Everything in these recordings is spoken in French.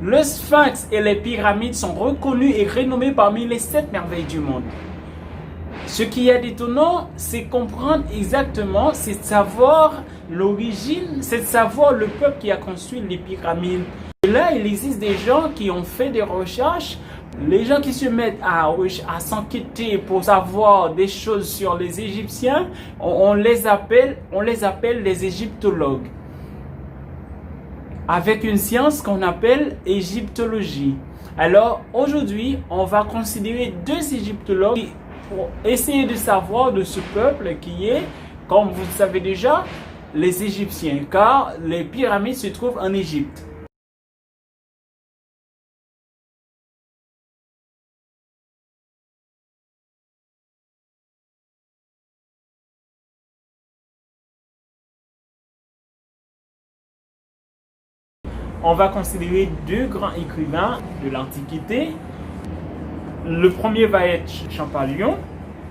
Le Sphinx et les pyramides sont reconnus et renommés parmi les 7 merveilles du monde. Ce qui est étonnant, c'est comprendre exactement, c'est de savoir l'origine, c'est de savoir le peuple qui a construit les pyramides. Et là, il existe des gens qui ont fait des recherches. Les gens qui se mettent à s'enquêter pour savoir des choses sur les Égyptiens, on les appelle les égyptologues. Avec une science qu'on appelle égyptologie. Alors aujourd'hui, on va considérer 2 égyptologues pour essayer de savoir de ce peuple qui est, comme vous le savez déjà, les Égyptiens, car les pyramides se trouvent en Égypte. On va considérer 2 grands écrivains de l'Antiquité. Le premier va être Champollion,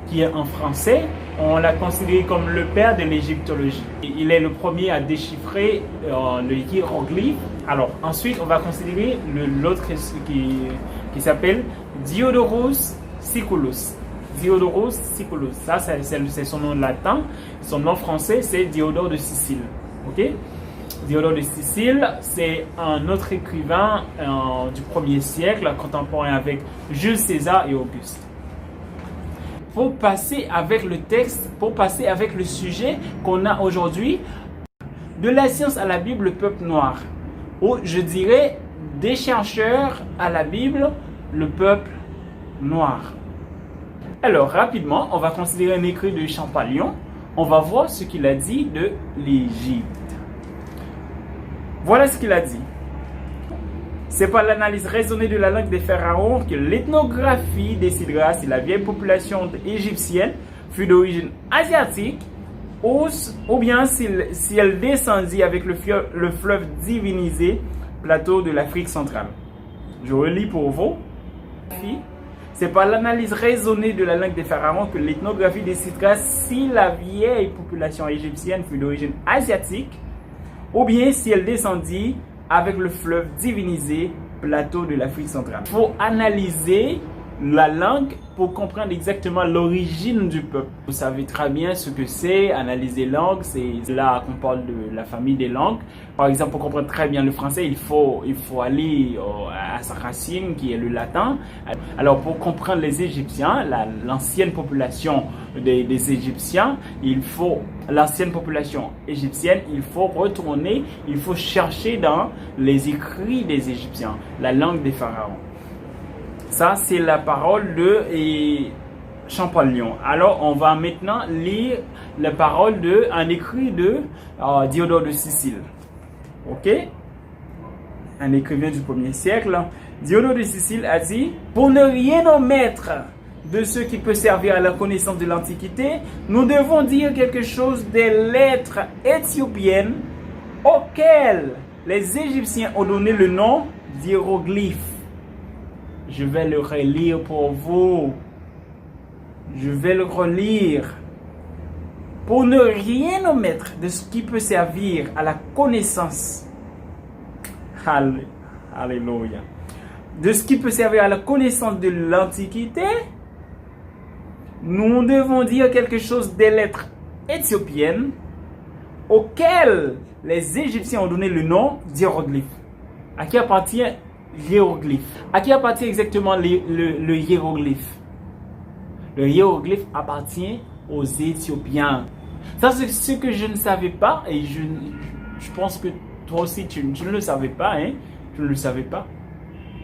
qui est en français. On l'a considéré comme le père de l'égyptologie. Il est le premier à déchiffrer le hiéroglyphe. Alors, ensuite, on va considérer l'autre qui s'appelle Diodorus Siculus. Diodorus Siculus, ça c'est son nom latin. Son nom français, c'est Diodore de Sicile. Ok? Diodore de Sicile, c'est un autre écrivain du 1er siècle, contemporain avec Jules César et Auguste. Pour passer avec le texte, pour passer avec le sujet qu'on a aujourd'hui, de la science à la Bible, le peuple noir. Ou je dirais, des chercheurs à la Bible, le peuple noir. Alors, rapidement, on va considérer un écrit de Champollion. On va voir ce qu'il a dit de l'Égypte. Voilà ce qu'il a dit. C'est par l'analyse raisonnée de la langue des pharaons que l'ethnographie décidera si la vieille population égyptienne fut d'origine asiatique ou bien si elle descendit avec le fleuve divinisé, plateau de l'Afrique centrale. Je relis pour vous. C'est par l'analyse raisonnée de la langue des pharaons que l'ethnographie décidera si la vieille population égyptienne fut d'origine asiatique ou bien si elle descendit avec le fleuve divinisé, plateau de l'Afrique centrale. Il faut analyser la langue pour comprendre exactement l'origine du peuple. Vous savez très bien ce que c'est, analyser langue, c'est là qu'on parle de la famille des langues. Par exemple, pour comprendre très bien le français, il faut aller à sa racine qui est le latin. Alors pour comprendre les Égyptiens, l'ancienne population des Égyptiens, l'ancienne population égyptienne, il faut retourner, il faut chercher dans les écrits des Égyptiens, la langue des pharaons. Ça, c'est la parole de Champollion. Alors, on va maintenant lire la parole un écrit de Diodore de Sicile. Ok? Un écrivain du 1er siècle. Diodore de Sicile a dit: pour ne rien omettre de ce qui peut servir à la connaissance de l'Antiquité, nous devons dire quelque chose des lettres éthiopiennes auxquelles les Égyptiens ont donné le nom d'hiéroglyphes. Je vais le relire pour vous. Je vais le relire. Pour ne rien omettre de ce qui peut servir à la connaissance. Alléluia. De ce qui peut servir à la connaissance de l'Antiquité, nous devons dire quelque chose des lettres éthiopiennes auxquelles les Égyptiens ont donné le nom d'hiéroglyphes. À qui appartient hiéroglyphe? À qui appartient exactement le hiéroglyphe? Le hiéroglyphe appartient aux Éthiopiens. Ça, c'est ce que je ne savais pas et je pense que toi aussi tu ne le savais pas, hein? Tu ne le savais pas.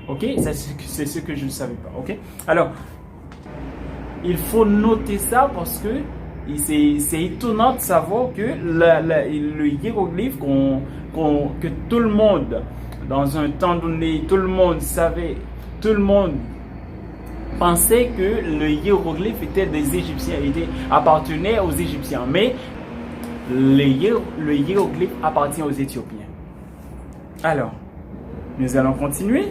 Ok? C'est ce que je ne savais pas. Ok? Alors, il faut noter ça parce que c'est étonnant de savoir que le hiéroglyphe que tout le monde, dans un temps donné, tout le monde pensait que le hiéroglyphe était des Égyptiens, appartenait aux Égyptiens. Mais le hiéroglyphe appartient aux Éthiopiens. Alors, nous allons continuer.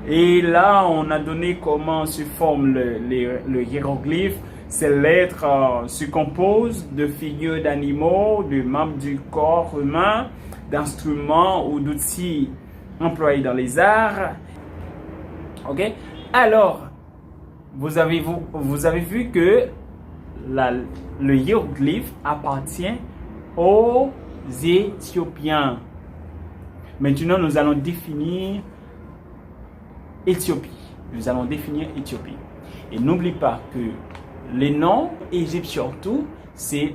Et là, on a donné comment se forme le hiéroglyphe. Ces lettres se composent de figures d'animaux, de membres du corps humain, d'instruments ou d'outils employé dans les arts. Ok? Alors, vous avez vu que le hiéroglyphe appartient aux Éthiopiens. Maintenant, nous allons définir Éthiopie. Nous allons définir Éthiopie. Et n'oublie pas que les noms égyptiens surtout, ce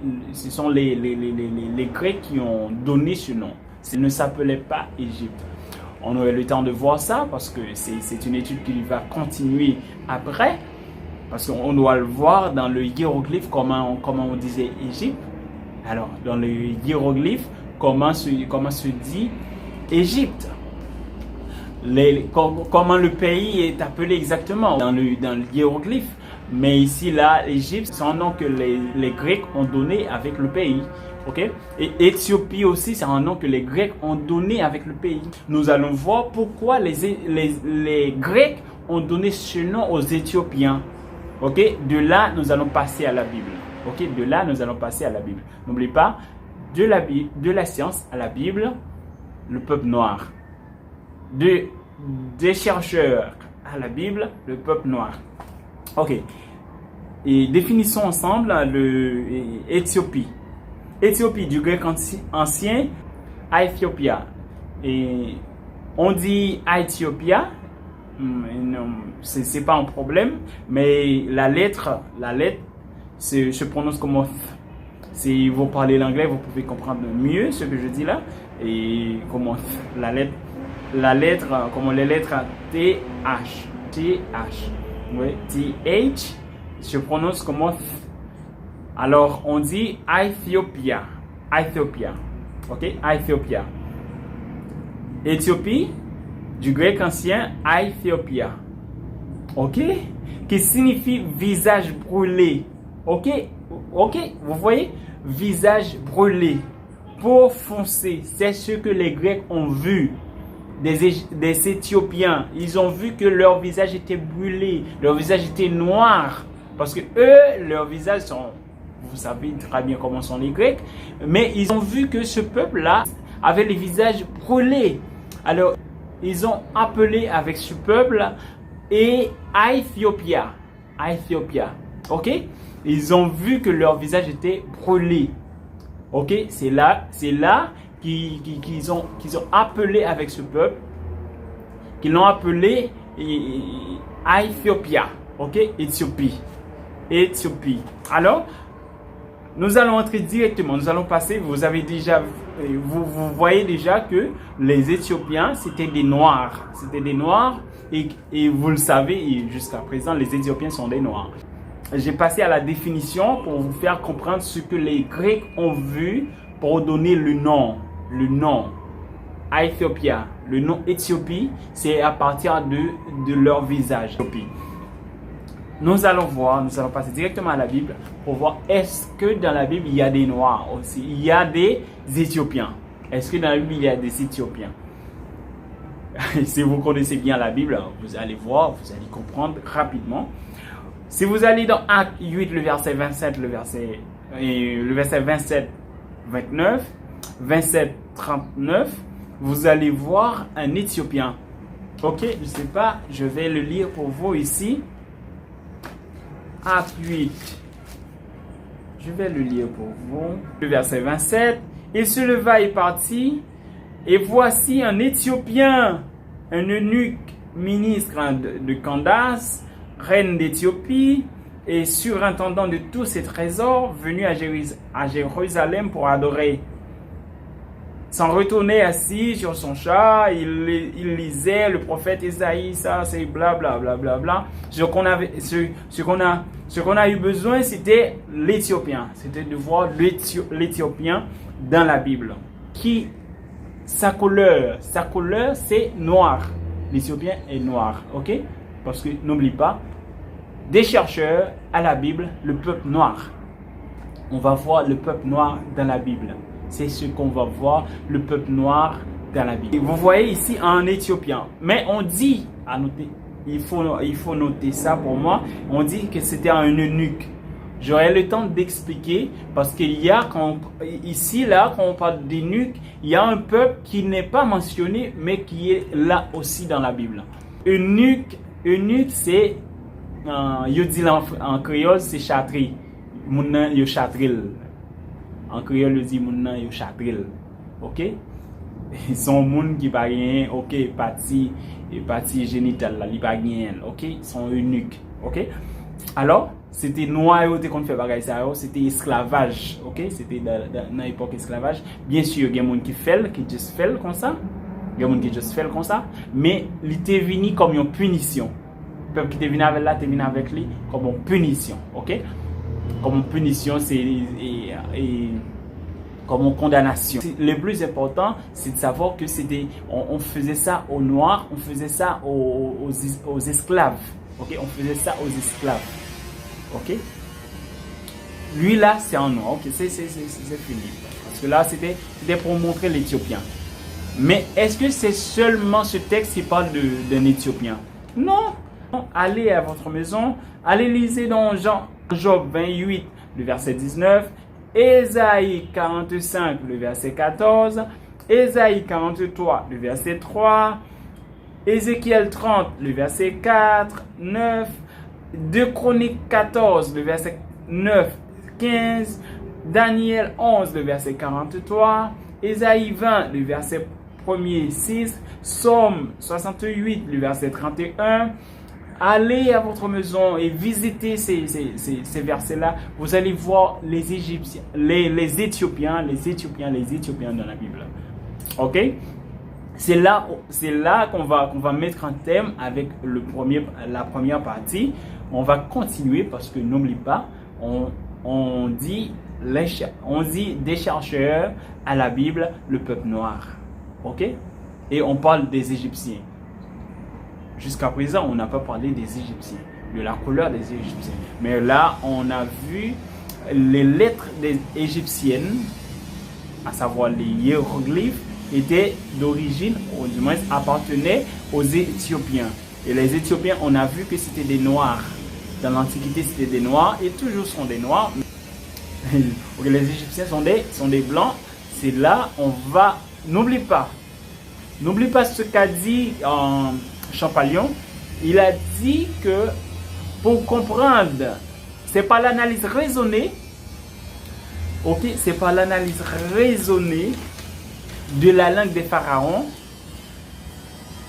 sont les Grecs qui ont donné ce nom. Ça ne s'appelait pas Égypte. On aurait le temps de voir ça parce que c'est une étude qui va continuer après. Parce qu'on doit le voir dans le hiéroglyphe comment on disait Égypte. Alors, dans le hiéroglyphe, comment se dit Égypte. Comment le pays est appelé exactement dans le hiéroglyphe. Mais ici, là, Égypte, c'est un nom que les Grecs ont donné avec le pays. Okay? Et Éthiopie aussi, c'est un nom que les Grecs ont donné avec le pays. Nous allons voir pourquoi les Grecs ont donné ce nom aux Éthiopiens. Okay? De là, nous allons passer à la Bible. Okay? De là, nous allons passer à la Bible. N'oubliez pas, de la science à la Bible, le peuple noir. Des chercheurs à la Bible, le peuple noir. Ok. Et définissons ensemble Éthiopie. Éthiopie, du grec ancien, Aethiopia. Et on dit Aethiopia, c'est pas un problème, mais la lettre se prononce comme F. Si vous parlez l'anglais, vous pouvez comprendre mieux ce que je dis là. Et comment la lettre, comme les lettres TH. Oui, TH se prononce comme F. Alors, on dit Aethiopia. Ok, Aethiopia. Éthiopie, du grec ancien, Aethiopia. Ok, qui signifie visage brûlé. Ok, vous voyez, visage brûlé, peau foncée. C'est ce que les Grecs ont vu. Des Éthiopiens, ils ont vu que leur visage était brûlé, leur visage était noir. Parce que eux, leurs visages sont, vous savez très bien comment sont les Grecs, mais ils ont vu que ce peuple-là avait les visages brûlés. Alors, ils ont appelé avec ce peuple et Aethiopia. Ok? Ils ont vu que leur visage était brûlé. Ok? C'est là qu'ils ont appelé avec ce peuple, qu'ils l'ont appelé Aethiopia. Ok? Éthiopie. Alors, nous allons entrer directement, nous allons passer, vous voyez déjà que les Éthiopiens, c'était des Noirs. Et vous le savez, jusqu'à présent, les Éthiopiens sont des Noirs. J'ai passé à la définition pour vous faire comprendre ce que les Grecs ont vu pour donner le nom. Aethiopia, le nom Éthiopie, c'est à partir de leur visage. Nous allons passer directement à la Bible pour voir est-ce que dans la Bible il y a des Noirs aussi, il y a des Éthiopiens. Est-ce que dans la Bible il y a des Éthiopiens? Si vous connaissez bien la Bible, vous allez voir, vous allez comprendre rapidement. Si vous allez dans Acte 8, le verset 27, le verset 27, 29, 27, 39, vous allez voir un Éthiopien. Ok, je ne sais pas, je vais le lire pour vous ici. Acte 8. Je vais le lire pour vous. Le verset 27. Il se leva et partit. Et voici un Éthiopien, un eunuque ministre de Candace, reine d'Éthiopie, et surintendant de tous ses trésors, venu à Jérusalem pour adorer. S'en retournait assis sur son chat, il lisait le prophète Isaïe, ça c'est blablabla. Ce qu'on a eu besoin, c'était l'Éthiopien. C'était de voir l'Éthiopien dans la Bible. Sa couleur c'est noir. L'Éthiopien est noir, ok? Parce que n'oublie pas, des chercheurs à la Bible, le peuple noir. On va voir le peuple noir dans la Bible. C'est ce qu'on va voir, le peuple noir dans la Bible. Vous voyez ici un Éthiopien. Mais on dit, à noter, il faut noter ça pour moi, on dit que c'était un eunuque. j'aurai le temps d'expliquer parce qu'il y a, ici, là, quand on parle d'eunuques, il y a un peuple qui n'est pas mentionné, mais qui est là aussi dans la Bible. Eunuque, c'est, yo dit en créole, c'est chatri. Moun yo chatril. En créole, yo dit moun yo chatril. Ok? Ils sont moun qui pas rien, ok, partie génitale là, li pas rien, ok, ils sont eunuques, ok. Alors, c'était noir qu'on fait bagay ça, c'était esclavage, ok, c'était dans l'époque esclavage. Bien sûr, il y a des gens qui juste fait comme ça, mais il était venu comme une punition. Le peuple qui était venu avec lui comme une punition, ok, comme une punition, c'est comme une condamnation. Le plus important, c'est de savoir que on faisait ça aux Noirs, on faisait ça aux esclaves. Ok, on faisait ça aux esclaves. Ok. Lui là, c'est en noir. Ok, c'est fini. Parce que là, c'était pour montrer l'Éthiopien. Mais est-ce que c'est seulement ce texte qui parle d'un Éthiopien? Non. Allez à votre maison, allez lisez dans Job 28, le verset 19. Ésaïe 45, le verset 14, Ésaïe 43, le verset 3, Ézéchiel 30, le verset 4, 9, 2 Chroniques 14, le verset 9, 15, Daniel 11, le verset 43, Ésaïe 20, le verset 1er 6, Psaume 68, le verset 31. Allez à votre maison et visitez ces versets-là. Vous allez voir les Égyptiens, les Éthiopiens dans la Bible. Ok? C'est là qu'on va mettre un thème avec la première partie. On va continuer parce que n'oublie pas, on dit des chercheurs à la Bible, le peuple noir. Ok? Et on parle des Égyptiens. Jusqu'à présent, on n'a pas parlé des Égyptiens, de la couleur des Égyptiens. Mais là, on a vu les lettres des égyptiennes, à savoir les hiéroglyphes, étaient d'origine, ou du moins appartenaient aux Éthiopiens. Et les Éthiopiens, on a vu que c'était des Noirs. Dans l'Antiquité, c'était des Noirs et toujours sont des Noirs. Les Égyptiens sont des Blancs. C'est là, n'oublie pas ce qu'a dit Champollion. Il a dit que pour comprendre, c'est pas l'analyse raisonnée, ok, c'est pas l'analyse raisonnée de la langue des pharaons,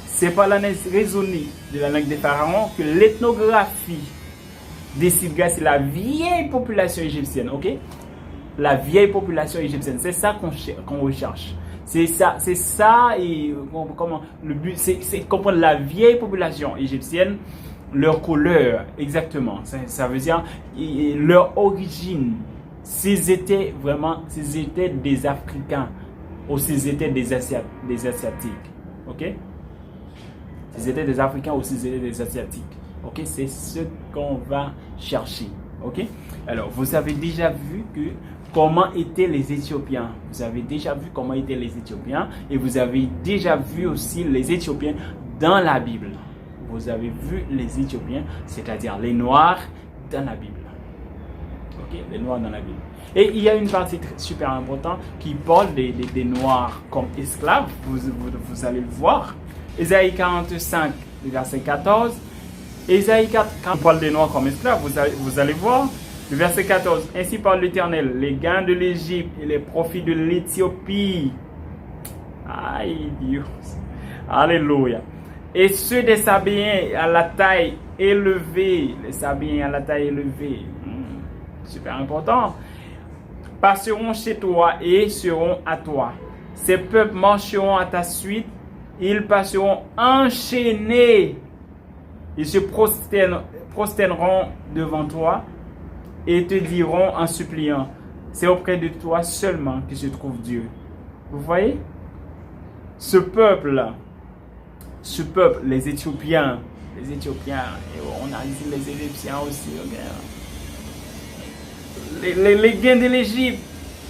c'est pas l'analyse raisonnée de la langue des pharaons que l'ethnographie décide c'est la vieille population égyptienne, ok, la vieille population égyptienne, c'est ça qu'on recherche. C'est ça, et comment le but, c'est comprendre la vieille population égyptienne, leur couleur, exactement. Ça veut dire leur origine. S'ils étaient des Africains ou s'ils étaient des Asiatiques. Ok? S'ils étaient des Africains ou s'ils étaient des Asiatiques. Ok? C'est ce qu'on va chercher. Ok? Alors, vous avez déjà vu comment étaient les Éthiopiens. Vous avez déjà vu comment étaient les Éthiopiens et vous avez déjà vu aussi les Éthiopiens dans la Bible. Vous avez vu les Éthiopiens, c'est-à-dire les Noirs dans la Bible. Ok, les Noirs dans la Bible. Et il y a une partie super importante qui parle des Noirs comme esclaves. Vous allez le voir. Ésaïe 45, verset 14. Ésaïe 4, quand on parle des Noirs comme esclaves, vous allez voir. Le verset 14, ainsi parle l'Éternel, les gains de l'Égypte et les profits de l'Éthiopie. Aïe Dieu. Alléluia. Et ceux des Sabéens à la taille élevée, les Sabéens à la taille élevée, super important, passeront chez toi et seront à toi. Ces peuples marcheront à ta suite, ils passeront enchaînés, ils se prosterneront devant toi et te diront en suppliant, c'est auprès de toi seulement que se trouve Dieu. Vous voyez? Ce peuple, les Éthiopiens, et on a ici les Égyptiens aussi, les gains de l'Égypte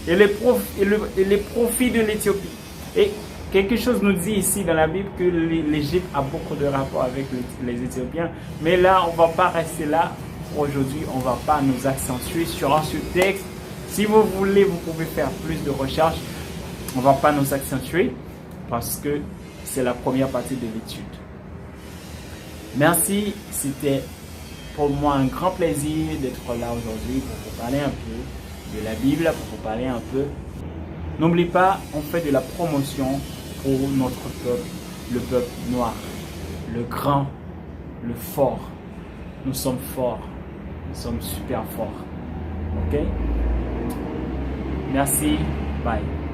et les profits de l'Éthiopie. Et quelque chose nous dit ici dans la Bible que l'Égypte a beaucoup de rapports avec les Éthiopiens, mais là on ne va pas rester là. aujourd'hui, on ne va pas nous accentuer sur un sous-texte. Si vous voulez, vous pouvez faire plus de recherches. On ne va pas nous accentuer parce que c'est la première partie de l'étude. Merci, c'était pour moi un grand plaisir d'être là aujourd'hui pour vous parler un peu de la Bible, pour vous parler un peu. N'oubliez pas, on fait de la promotion pour notre peuple, le peuple noir, le grand, le fort. Nous sommes forts, nous sommes super forts. Ok? Merci, bye.